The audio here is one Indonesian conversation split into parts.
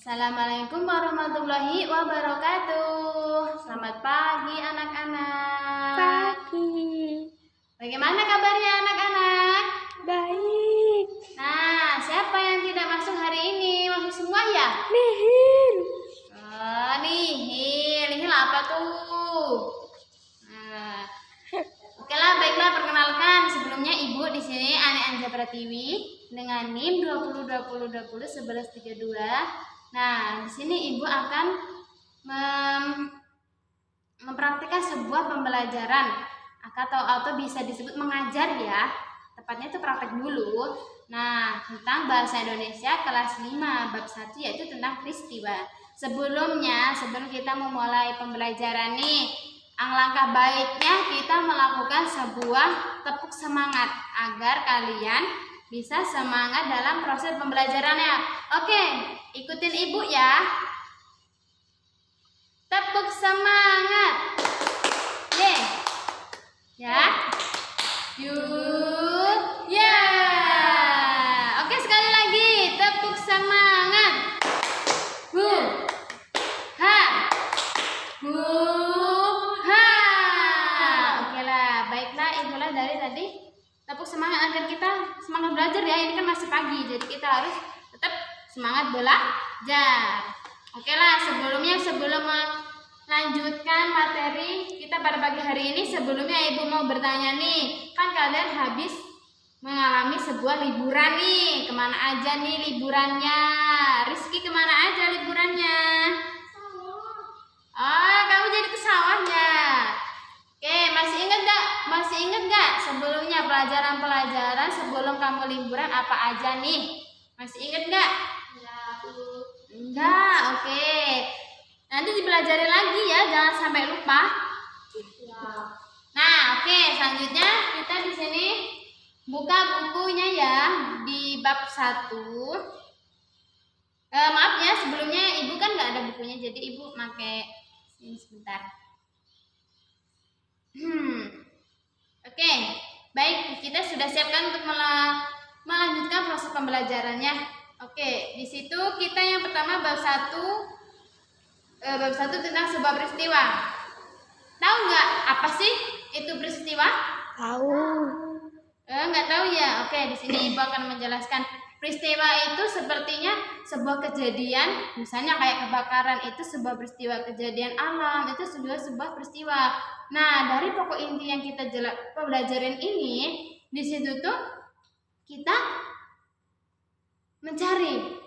Assalamualaikum warahmatullahi wabarakatuh. Selamat pagi anak-anak. Pagi. Bagaimana kabarnya anak-anak? Baik. Nah, siapa yang tidak masuk hari ini? Masuk semua ya? Nihil. Oh, nihil. Nihil apa tuh? Nah, oke lah, baiklah, perkenalkan. Sebelumnya Ibu di sini Ani Anja Pratiwi dengan NIM 2020201132. Nah, di sini Ibu akan mempraktikkan sebuah pembelajaran atau bisa disebut mengajar ya. Tepatnya itu praktek dulu. Nah, tentang bahasa Indonesia kelas 5 bab 1 yaitu tentang peristiwa. Sebelum kita memulai pembelajaran nih, alangkah baiknya kita melakukan sebuah tepuk semangat agar kalian bisa semangat dalam proses pembelajarannya. Oke, ikutin Ibu ya. Tepuk semangat. Yeay. Ya. Yuk. Ya. Oke, sekali lagi. Tepuk semangat. Hu. Ha. Hu. Ha. Oke lah, baiklah, itulah dari tadi. Tepuk semangat agar kita semangat belajar ya. Ini kan masih pagi, jadi kita harus tetap semangat belajar. Oke lah, sebelum melanjutkan materi kita pada pagi hari ini, sebelumnya Ibu mau bertanya nih, kan kalian habis mengalami sebuah liburan nih. Kemana aja nih liburannya? Rizky kemana aja liburannya? Oh, kamu jadi ke sawahnya. Oke, masih ingat gak sebelumnya pelajaran-pelajaran sebelum kamu liburan apa aja nih? Masih ingat gak? Enggak, oke. Nanti dipelajari lagi ya, jangan sampai lupa. Nah, oke, selanjutnya kita di sini buka bukunya ya di bab 1. Maaf ya, sebelumnya Ibu kan nggak ada bukunya, jadi Ibu pakai ini sebentar. Oke, baik, kita sudah siapkan untuk melanjutkan proses pembelajarannya. Oke, di situ kita yang pertama bab 1 tentang sebuah peristiwa. Tahu nggak apa sih itu peristiwa? Tahu. Nggak tahu ya. Oke, di sini Ibu akan menjelaskan. Peristiwa itu sepertinya sebuah kejadian, misalnya kayak kebakaran, itu sebuah peristiwa, kejadian alam itu juga sebuah peristiwa. Nah, dari pokok inti yang kita pelajarin ini, di situ tuh kita mencari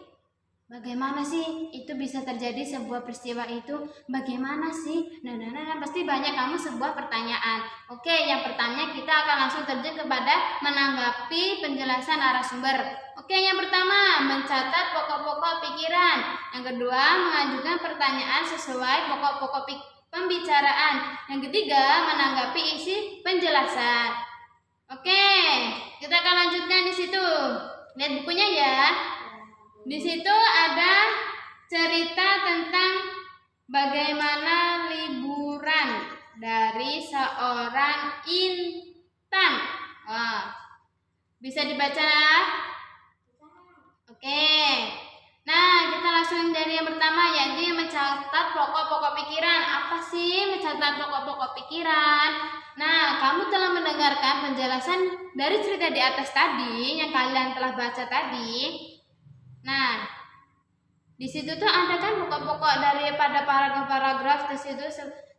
bagaimana sih itu bisa terjadi sebuah peristiwa itu, bagaimana sih? Nah, pasti banyak kamu sebuah pertanyaan. Oke, yang pertama kita akan langsung terjun kepada menanggapi penjelasan narasumber. Oke, yang pertama mencatat pokok-pokok pikiran. Yang kedua mengajukan pertanyaan sesuai pokok-pokok pembicaraan. Yang ketiga menanggapi isi penjelasan. Oke, kita akan lanjutkan di situ. Lihat bukunya ya. Di situ ada cerita tentang bagaimana liburan dari seorang insan. Bisa dibaca? Oke. Nah, kita langsung dari yang pertama, yaitu yang mencatat pokok-pokok pikiran. Apa sih mencatat pokok-pokok pikiran? Nah, kamu telah mendengarkan penjelasan dari cerita di atas tadi yang kalian telah baca tadi. Nah, di situ tuh ada kan pokok-pokok daripada paragraf-paragraf di situ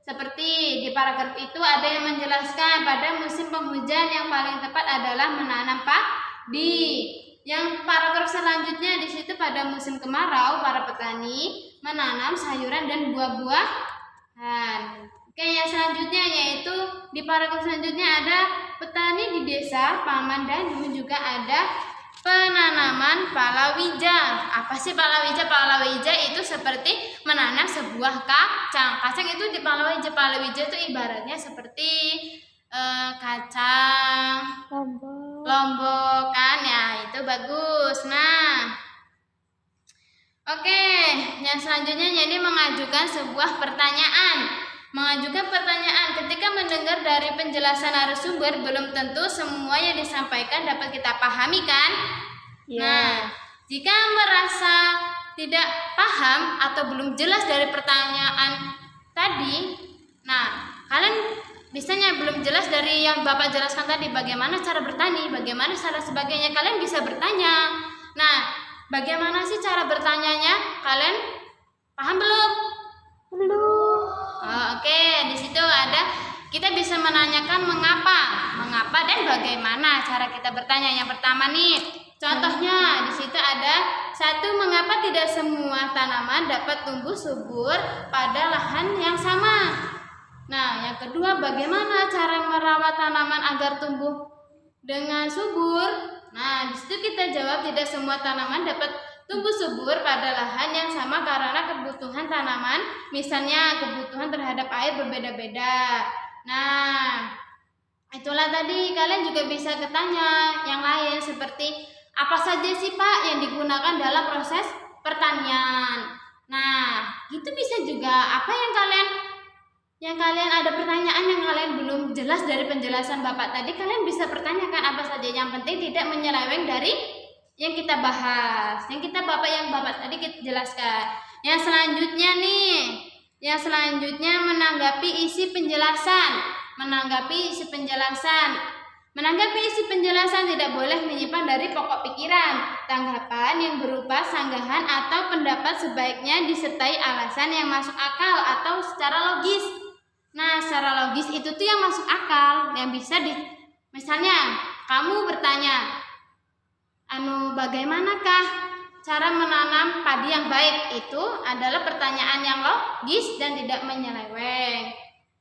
seperti di paragraf itu ada yang menjelaskan pada musim penghujan yang paling tepat adalah menanam padi. Yang paragraf selanjutnya di situ pada musim kemarau para petani menanam sayuran dan buah-buahan. Oke, yang selanjutnya yaitu di paragraf selanjutnya ada petani di desa Paman dan juga ada penanaman palawija. Apa sih palawija? Palawija itu seperti menanam sebuah kacang. Kacang itu di palawija. Palawija itu ibaratnya seperti kacang lombok kan ya, itu bagus. Nah, oke, yang selanjutnya jadi mengajukan sebuah pertanyaan. Mengajukan pertanyaan ketika mendengar dari penjelasan narasumber belum tentu semua yang disampaikan dapat kita pahami kan? Ya. Nah, jika merasa tidak paham atau belum jelas dari pertanyaan tadi, nah kalian bisanya belum jelas dari yang Bapak jelaskan tadi, bagaimana cara bertani, bagaimana cara sebagainya, kalian bisa bertanya. Nah, bagaimana sih cara bertanyanya? Kalian paham belum? Belum. Oke, di situ ada kita bisa menanyakan mengapa dan bagaimana cara kita bertanya. Yang pertama nih, contohnya di situ ada 1, mengapa tidak semua tanaman dapat tumbuh subur pada lahan yang sama. Nah, yang kedua, bagaimana cara merawat tanaman agar tumbuh dengan subur? Nah, di situ kita jawab tidak semua tanaman dapat tumbuh subur pada lahan yang sama karena kebutuhan tanaman, misalnya kebutuhan terhadap air berbeda-beda. Nah, itulah tadi, kalian juga bisa bertanya yang lain seperti apa saja sih Pak yang digunakan dalam proses pertanian. Nah, itu bisa juga apa yang kalian ada pertanyaan yang kalian belum jelas dari penjelasan Bapak tadi, kalian bisa pertanyakan apa saja. Yang penting tidak menyeleweng dari yang kita bahas, yang Bapak tadi kita jelaskan. Yang selanjutnya menanggapi isi penjelasan. Menanggapi isi penjelasan tidak boleh menyimpan dari pokok pikiran. Tanggapan yang berupa sanggahan atau pendapat sebaiknya disertai alasan yang masuk akal atau secara logis. Nah, secara logis itu tuh yang masuk akal, yang bisa misalnya kamu bertanya, bagaimanakah cara menanam padi yang baik? Itu adalah pertanyaan yang logis dan tidak menyeleweng.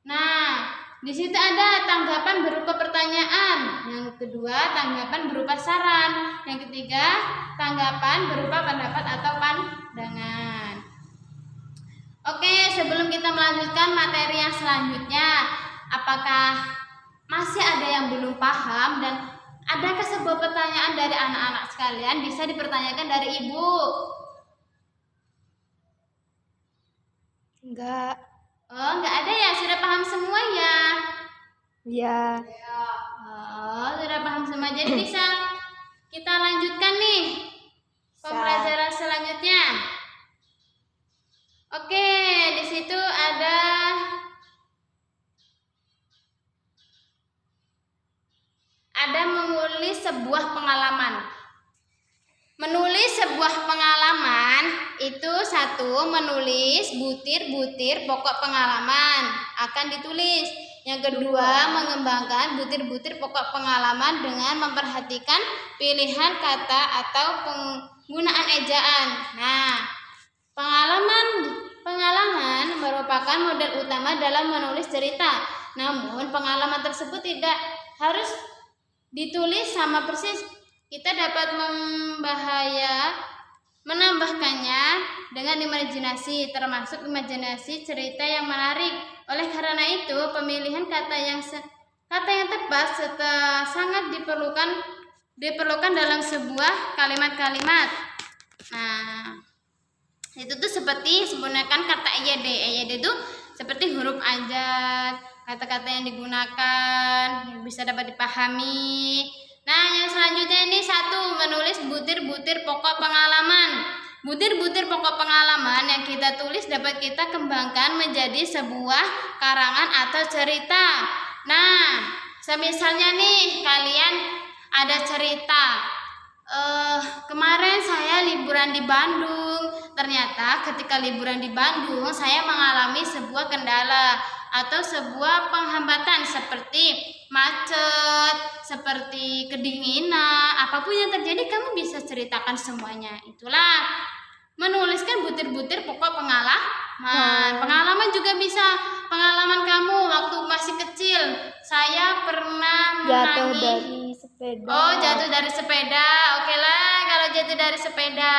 Nah, di situ ada tanggapan berupa pertanyaan. Yang kedua, tanggapan berupa saran. Yang ketiga, tanggapan berupa pendapat atau pandangan. Oke, sebelum kita melanjutkan materi yang selanjutnya, apakah masih ada yang belum paham dan adakah sebuah pertanyaan dari anak-anak sekalian? Bisa dipertanyakan dari Ibu. Enggak. Oh, enggak ada ya? Sudah paham semua ya? Ya. Oh, sudah paham semua. Jadi bisa kita lanjutkan nih pembelajaran selanjutnya. Oke, di situ ada menulis sebuah pengalaman. Menulis sebuah pengalaman itu 1, menulis butir-butir pokok pengalaman akan ditulis. Yang kedua, mengembangkan butir-butir pokok pengalaman dengan memperhatikan pilihan kata atau penggunaan ejaan. Nah, pengalaman merupakan modal utama dalam menulis cerita. Namun, pengalaman tersebut tidak harus ditulis sama persis. Kita dapat menambahkannya dengan imajinasi, termasuk imajinasi cerita yang menarik. Oleh karena itu, pemilihan kata yang tepat sangat diperlukan dalam sebuah kalimat-kalimat. Nah, itu tuh seperti menggunakan kata EYD. EYD itu seperti huruf abjad, kata-kata yang digunakan yang bisa dapat dipahami. Nah, yang selanjutnya ini 1, menulis butir-butir pokok pengalaman. Butir-butir pokok pengalaman yang kita tulis dapat kita kembangkan menjadi sebuah karangan atau cerita. Nah, semisalnya nih kalian ada cerita, kemarin saya liburan di Bandung. Ternyata ketika liburan di Bandung saya mengalami sebuah kendala atau sebuah penghambatan seperti macet, seperti kedinginan, apapun yang terjadi kamu bisa ceritakan semuanya. Itulah menuliskan butir-butir pokok pengalaman. Pengalaman juga bisa pengalaman kamu waktu masih kecil. Saya pernah Jatuh dari sepeda. Oh, jatuh dari sepeda. Oke lah kalau jatuh dari sepeda.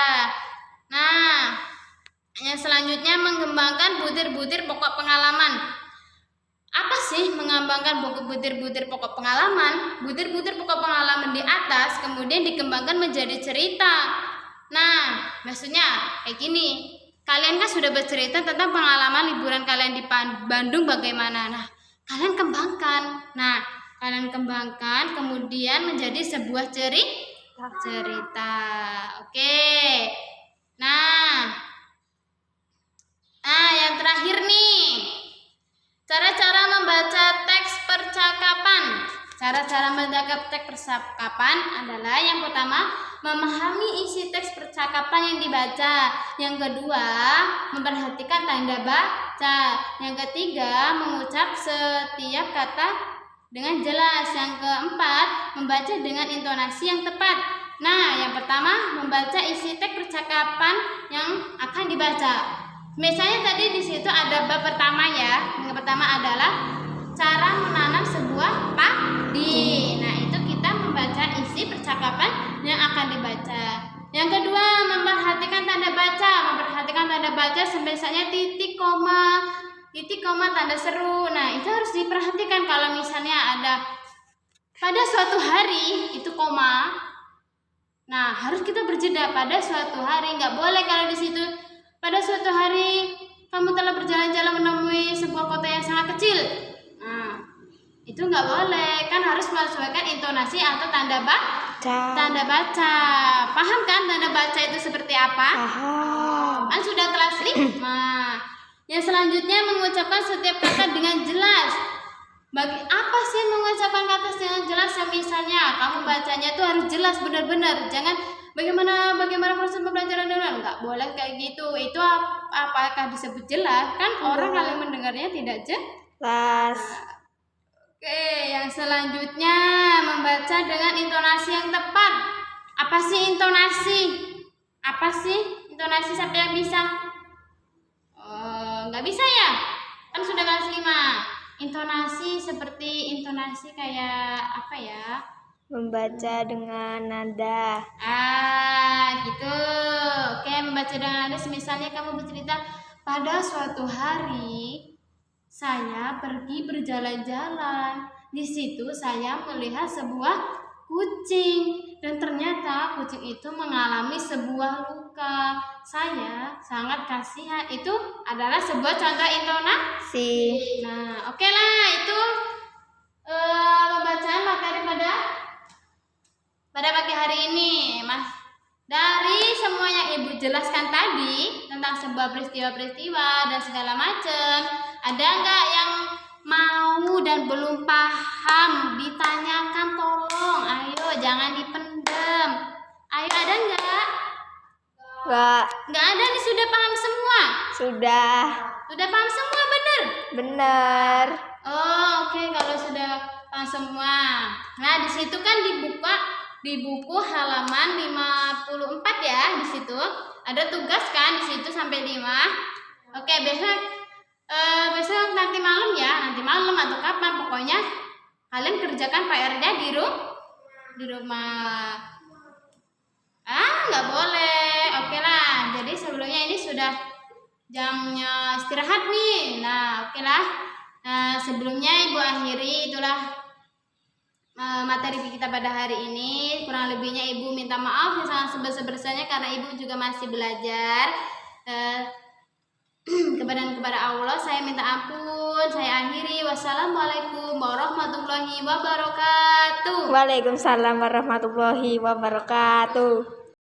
Nah, yang selanjutnya mengembangkan butir-butir pokok pengalaman. Apa sih mengembangkan butir-butir pokok pengalaman? Butir-butir pokok pengalaman di atas kemudian dikembangkan menjadi cerita. Nah, maksudnya kayak gini. Kalian kan sudah bercerita tentang pengalaman liburan kalian di Bandung bagaimana. Nah, kalian kembangkan. Kemudian menjadi sebuah cerita. Oke. Nah, Nah, yang terakhir nih. Cara-cara membaca teks percakapan. Cara-cara membaca teks percakapan adalah yang pertama, memahami isi teks percakapan yang dibaca. Yang kedua, memperhatikan tanda baca. Yang ketiga, mengucap setiap kata dengan jelas. Yang keempat, membaca dengan intonasi yang tepat. Nah, yang pertama, membaca isi teks percakapan yang akan dibaca. Misalnya tadi di situ ada bab pertama ya. Yang pertama adalah cara menanam sebuah padi. Nah, itu kita membaca isi percakapan yang akan dibaca. Yang kedua, memperhatikan tanda baca. Memperhatikan tanda baca misalnya titik, koma, tanda seru. Nah, itu harus diperhatikan kalau misalnya ada pada suatu hari itu koma. Nah, harus kita berjeda pada suatu hari. Nggak boleh kalau di situ pada suatu hari kamu telah berjalan-jalan menemui sebuah kota yang sangat kecil. Nah, itu nggak boleh, kan harus menyesuaikan intonasi atau tanda baca. Paham kan tanda baca itu seperti apa? Paham. Kan sudah kelas 5. Yang selanjutnya mengucapkan setiap kata dengan jelas. Bagi apa sih mengucapkan kata dengan jelas? Misalnya kamu bacanya tuh harus jelas benar-benar. Jangan bagaimana proses pembelajaran dulu, nggak boleh kayak gitu. Itu apakah disebut jelas? Kan orang kalau mendengarnya tidak Jelas. Oke, yang selanjutnya membaca dengan intonasi yang tepat. Apa sih intonasi? Siapa yang bisa? Nggak bisa ya? Kan sudah kelas 5. Intonasi seperti intonasi kayak apa ya? Membaca dengan nada. Gitu. Oke, membaca dengan nada. Misalnya kamu bercerita, pada suatu hari saya pergi berjalan-jalan. Di situ saya melihat sebuah kucing dan ternyata kucing itu mengalami sebuah luka. Saya sangat kasihan. Itu adalah sebuah contoh intonasi. Nah, oke lah, itu pembacaan materi pada pagi hari ini, Mas. Dari semua yang Ibu jelaskan tadi tentang sebuah peristiwa-peristiwa dan segala macam, ada nggak yang mau dan belum paham? Ditanyakan, tolong. Ayo, jangan dipendam. Ayo, ada nggak? Nggak ada nih, sudah paham semua? Sudah Paham semua, bener? benar. Oh, oke, kalau sudah paham semua. Nah, di situ kan di buku halaman 54 ya, di situ ada tugas kan di situ sampai 5. Oke, besok nanti malam ya, atau kapan, pokoknya kalian kerjakan PR-nya di rumah. Nggak boleh. Oke lah, jadi sebelumnya ini sudah jamnya istirahat nih. Nah, oke lah. Sebelumnya Ibu akhiri itulah materi kita pada hari ini. Kurang lebihnya Ibu minta maaf yang sangat sebesar-besarnya karena Ibu juga masih belajar. Kepada Allah saya minta ampun. Saya akhiri. Wassalamualaikum warahmatullahi wabarakatuh. Waalaikumsalam warahmatullahi wabarakatuh.